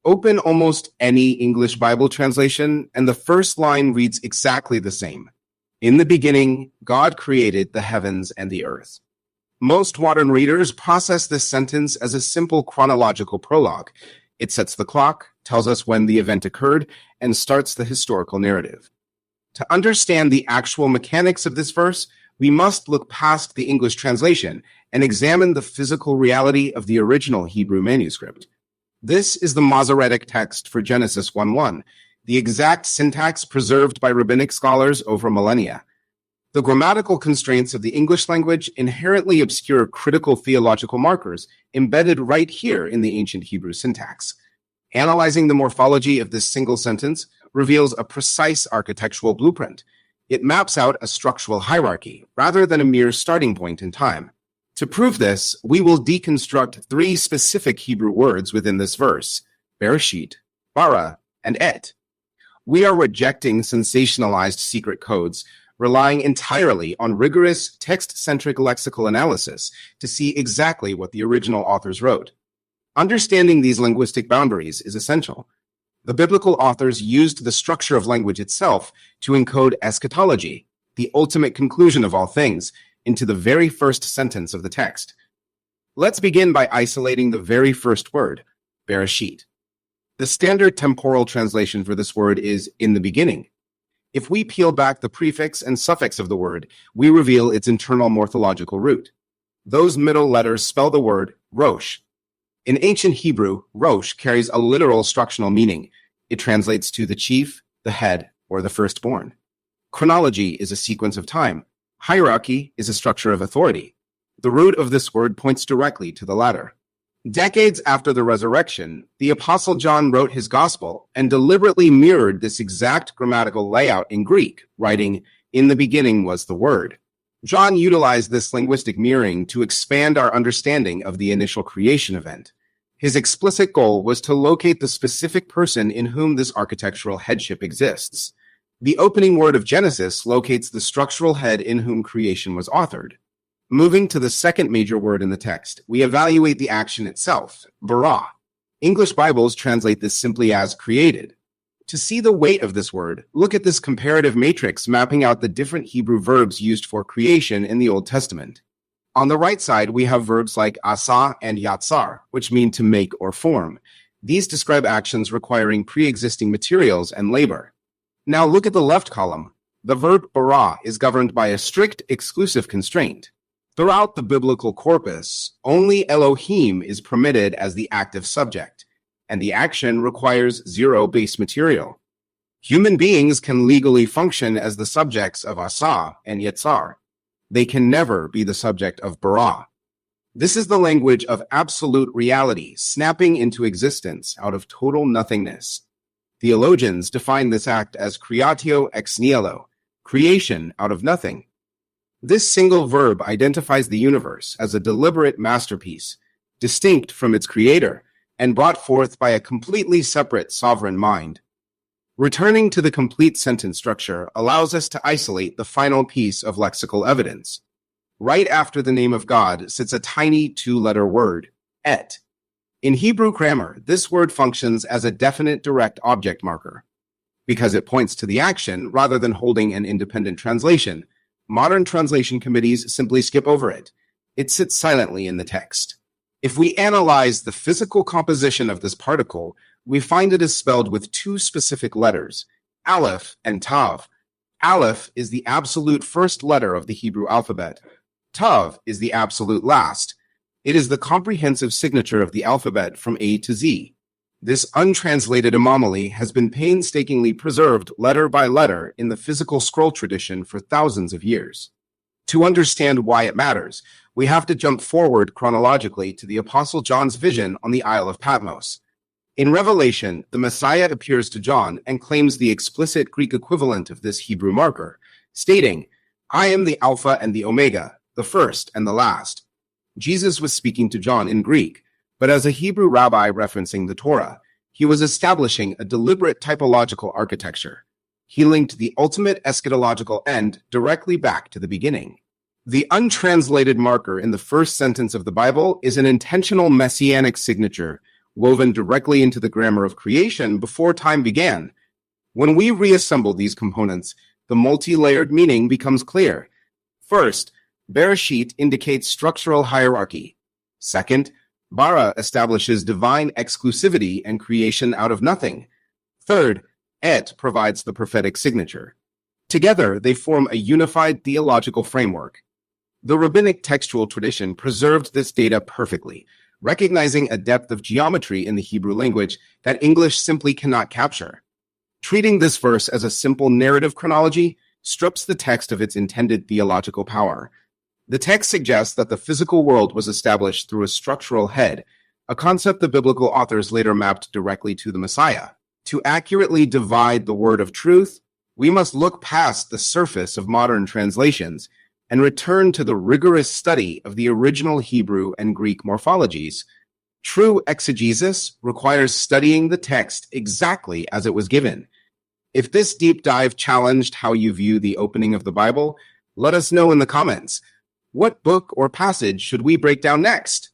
Open almost any English Bible translation, and the first line reads exactly the same. In the beginning, God created the heavens and the earth. Most modern readers process this sentence as a simple chronological prologue. It sets the clock, tells us when the event occurred, and starts the historical narrative. To understand the actual mechanics of this verse, we must look past the English translation and examine the physical reality of the original Hebrew manuscript. This is the Masoretic text for Genesis 1:1, the exact syntax preserved by rabbinic scholars over millennia. The grammatical constraints of the English language inherently obscure critical theological markers embedded right here in the ancient Hebrew syntax. Analyzing the morphology of this single sentence reveals a precise architectural blueprint. It maps out a structural hierarchy rather than a mere starting point in time. To prove this, we will deconstruct three specific Hebrew words within this verse: Bereshit, Bara, and Et. We are rejecting sensationalized secret codes, relying entirely on rigorous text-centric lexical analysis to see exactly what the original authors wrote. Understanding these linguistic boundaries is essential. The biblical authors used the structure of language itself to encode eschatology, the ultimate conclusion of all things, into the very first sentence of the text. Let's begin by isolating the very first word, Bereshit. The standard temporal translation for this word is "in the beginning." If we peel back the prefix and suffix of the word, we reveal its internal morphological root. Those middle letters spell the word Rosh. In ancient Hebrew, Rosh carries a literal structural meaning. It translates to the chief, the head, or the firstborn. Chronology is a sequence of time. Hierarchy is a structure of authority. The root of this word points directly to the latter. Decades after the resurrection, the Apostle John wrote his gospel and deliberately mirrored this exact grammatical layout in Greek, writing, "In the beginning was the Word." John utilized this linguistic mirroring to expand our understanding of the initial creation event. His explicit goal was to locate the specific person in whom this architectural headship exists. The opening word of Genesis locates the structural head in whom creation was authored. Moving to the second major word in the text, we evaluate the action itself, Bara. English Bibles translate this simply as created. To see the weight of this word, look at this comparative matrix mapping out the different Hebrew verbs used for creation in the Old Testament. On the right side, we have verbs like asa and yatsar, which mean to make or form. These describe actions requiring pre-existing materials and labor. Now look at the left column. The verb bara is governed by a strict exclusive constraint. Throughout the biblical corpus, only Elohim is permitted as the active subject, and the action requires zero base material. Human beings can legally function as the subjects of asa and yatsar. They can never be the subject of bara. This is the language of absolute reality snapping into existence out of total nothingness. Theologians define this act as creatio ex nihilo, creation out of nothing. This single verb identifies the universe as a deliberate masterpiece, distinct from its creator, and brought forth by a completely separate sovereign mind. Returning to the complete sentence structure allows us to isolate the final piece of lexical evidence. Right after the name of God sits a tiny two-letter word, et. In Hebrew grammar, this word functions as a definite direct object marker. Because it points to the action rather than holding an independent translation, modern translation committees simply skip over it. It sits silently in the text. If we analyze the physical composition of this particle, we find it is spelled with two specific letters, Aleph and Tav. Aleph is the absolute first letter of the Hebrew alphabet. Tav is the absolute last. It is the comprehensive signature of the alphabet from A to Z. This untranslated anomaly has been painstakingly preserved letter by letter in the physical scroll tradition for thousands of years. To understand why it matters, we have to jump forward chronologically to the Apostle John's vision on the Isle of Patmos. In Revelation, the Messiah appears to John and claims the explicit Greek equivalent of this Hebrew marker, stating, "I am the Alpha and the Omega, the first and the last." Jesus was speaking to John in Greek, but as a Hebrew rabbi referencing the Torah, he was establishing a deliberate typological architecture. He linked the ultimate eschatological end directly back to the beginning. The untranslated marker in the first sentence of the Bible is an intentional messianic signature, woven directly into the grammar of creation before time began. When we reassemble these components, the multi-layered meaning becomes clear. First, Bereshit indicates structural hierarchy. Second, Bara establishes divine exclusivity and creation out of nothing. Third, Et provides the prophetic signature. Together, they form a unified theological framework. The rabbinic textual tradition preserved this data perfectly, recognizing a depth of geometry in the Hebrew language that English simply cannot capture. Treating this verse as a simple narrative chronology strips the text of its intended theological power. The text suggests that the physical world was established through a structural head, a concept the biblical authors later mapped directly to the Messiah. To accurately divide the word of truth, we must look past the surface of modern translations and return to the rigorous study of the original Hebrew and Greek morphologies. True exegesis requires studying the text exactly as it was given. If this deep dive challenged how you view the opening of the Bible, let us know in the comments. What book or passage should we break down next?